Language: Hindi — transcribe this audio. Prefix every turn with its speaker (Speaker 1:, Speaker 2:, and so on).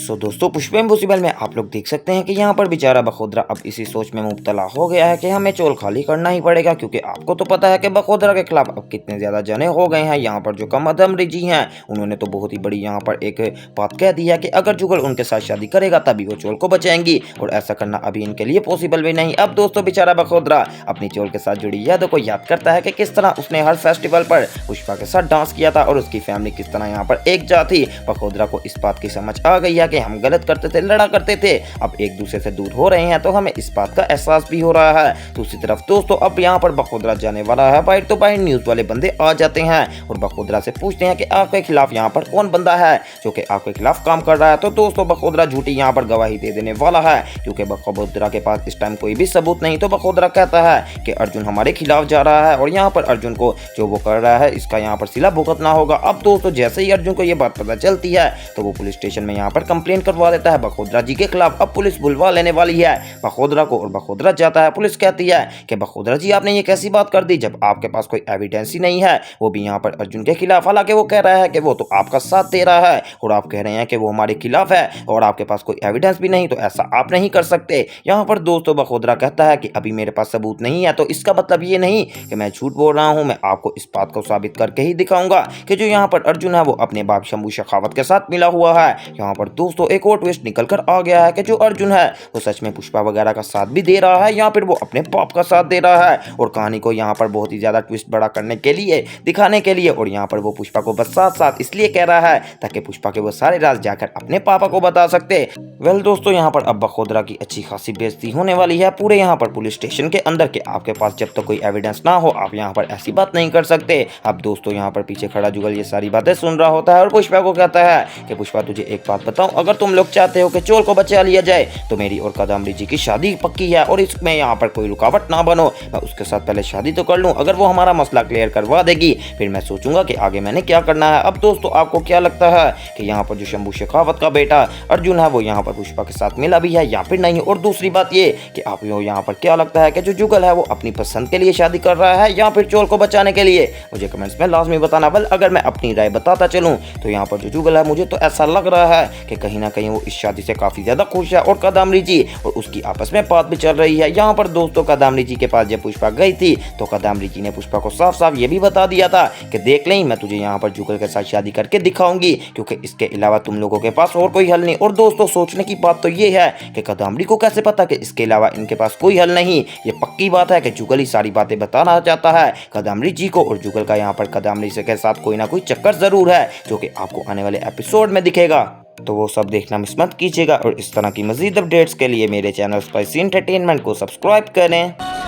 Speaker 1: दोस्तों पुष्पा इम्पॉसिबल में आप लोग देख सकते हैं कि यहाँ पर बेचारा बखोदरा अब इसी सोच में मुब्तला हो गया है कि हमें चोल खाली करना ही पड़ेगा, क्योंकि आपको तो पता है कि बखोदरा के खिलाफ अब कितने ज्यादा जने हो गए हैं। यहाँ पर जो कमर अमरी जी हैं उन्होंने तो बहुत ही बड़ी यहाँ पर एक बात कह दी है कि अगर जुगल उनके साथ शादी करेगा तभी वो चोल को बचाएंगी, और ऐसा करना अभी इनके लिए पॉसिबल भी नहीं। अब दोस्तों बेचारा बखोदरा अपनी चोल के साथ जुड़ी यादों को याद करता है कि किस तरह उसने हर फेस्टिवल पर पुष्पा के साथ डांस किया था और उसकी फैमिली किस तरह यहाँ पर एकजुट थी। बखोदरा को इस बात की समझ आ गई है कि हम गलत करते थे, लड़ा करते थे, अब एक दूसरे से दूर हो रहे हैं, तो हमें इस बात का एहसास भी हो रहा है। दूसरी तरफ दोस्तों अब यहाँ पर बखोदरा जाने वाला है बाहर, तो बाहर न्यूज वाले बंदे आ जाते हैं और बखोदरा से पूछते हैं कि आपके खिलाफ यहाँ पर कौन बंदा है जो कि आपके खिलाफ काम कर रहा है। तो दोस्तों बखोदरा झूठी यहाँ पर गवाही दे देने वाला है, क्योंकि बखोदरा के पास इस टाइम कोई भी सबूत नहीं। तो बखोदरा कहता है कि अर्जुन हमारे खिलाफ जा रहा है और यहाँ पर अर्जुन को जो वो कर रहा है इसका यहाँ पर सिला भुगतना होगा। अब दोस्तों जैसे ही अर्जुन को ये बात पता चलती है तो वो पुलिस स्टेशन में यहाँ पर कंप्लेन करवा देता है बखोदरा जी के खिलाफ। अब पुलिस बुलवा लेने वाली है बखोदरा को और बखोदरा जाता है। पुलिस कहती है कि बखोदरा जी आपने ये कैसी बात कर दी जब आपके पास कोई एविडेंस ही नहीं है, वो भी यहाँ पर अर्जुन के खिलाफ। हालांकि वो कह रहा है कि वो तो आपका साथ दे रहा है और आप कह रहे हैं कि वो हमारे खिलाफ है और आपके पास कोई एविडेंस भी नहीं, तो ऐसा आप नहीं कर सकते। यहाँ पर दोस्तों बखोदरा कहता है कि अभी मेरे पास सबूत नहीं है, तो इसका मतलब ये नहीं कि मैं झूठ बोल रहा हूँ, मैं आपको इस बात को साबित करके ही दिखाऊंगा कि जो यहाँ पर अर्जुन है वो अपने बाप शंभू शेखावत के साथ मिला हुआ है। यहाँ पर दोस्तों एक और ट्विस्ट निकल कर आ गया है कि जो अर्जुन है वो सच में पुष्पा वगैरह का साथ भी दे रहा है या फिर वो अपने बाप का साथ दे रहा है, और कहानी को यहाँ पर बहुत ही ज्यादा ट्विस्ट बड़ा करने के लिए, दिखाने के लिए, और यहाँ पर वो पुष्पा को बस साथ साथ इसलिए कह रहा है ताकि पुष्पा के वो सारे राज जाकर अपने पापा को बता सकते। वेल दोस्तों यहाँ पर अब बखोदरा की अच्छी खासी बेइज्जती होने वाली है पूरे यहाँ पर पुलिस स्टेशन के अंदर के आपके पास जब तक कोई एविडेंस ना हो आप यहाँ पर ऐसी बात नहीं कर सकते। अब दोस्तों यहाँ पर पीछे खड़ा जुगल ये सारी बातें सुन रहा होता है और पुष्पा को कहता है कि पुष्पा तुझे एक बात बताऊं, अगर तुम लोग चाहते हो कि चोर को बचा लिया जाए तो मेरी और कादम्बरी जी की शादी पक्की है और इसमें यहाँ पर कोई रुकावट ना बनो। मैं उसके साथ पहले शादी तो कर लूं, अगर वो हमारा मसला क्लियर करवा देगी फिर मैं सोचूंगा कि आगे मैंने क्या करना है। अब दोस्तों आपको क्या लगता है कि यहाँ पर जो शंभू शेखावत का बेटा अर्जुन है वो यहाँ पर पुष्पा के साथ मिला भी है या फिर नहीं? और दूसरी बात ये कि आप यहाँ पर क्या लगता है कि जो जुगल है वो अपनी पसंद के लिए शादी कर रहा है या फिर चोर को बचाने के लिए? मुझे कमेंट्स में लाजमी बताना। बल अगर मैं अपनी राय बताता चलूं तो यहाँ पर जो जुगल है मुझे तो ऐसा लग रहा है कि कहीं ना कहीं वो इस शादी से काफी ज्यादा खुश है और कादम्बरी जी और उसकी आपस में बात भी चल रही है। यहाँ पर दोस्तों कादम्बरी जी के पास जब पुष्पा गई थी तो कादम्बरी जी ने पुष्पा को साफ साफ ये भी बता दिया था कि देख लें मैं तुझे यहाँ पर जुगल के साथ शादी करके दिखाऊंगी, क्योंकि इसके अलावा तुम लोगों के पास और कोई हल नहीं। और दोस्तों सोचने की बात तो ये है कि कादम्बरी को कैसे पता कि इसके अलावा इनके पास कोई हल नहीं? ये पक्की बात है कि जुगल ही सारी बातें बताना चाहता है कादम्बरी जी को, और जुगल का यहाँ पर कादम्बरी से के साथ कोई ना कोई चक्कर जरूर है जो कि आपको आने वाले एपिसोड में दिखेगा। तो वो सब देखना मिस मत कीजिएगा और इस तरह की मजीद अपडेट्स के लिए मेरे चैनल स्पाइसी एंटरटेनमेंट को सब्सक्राइब करें।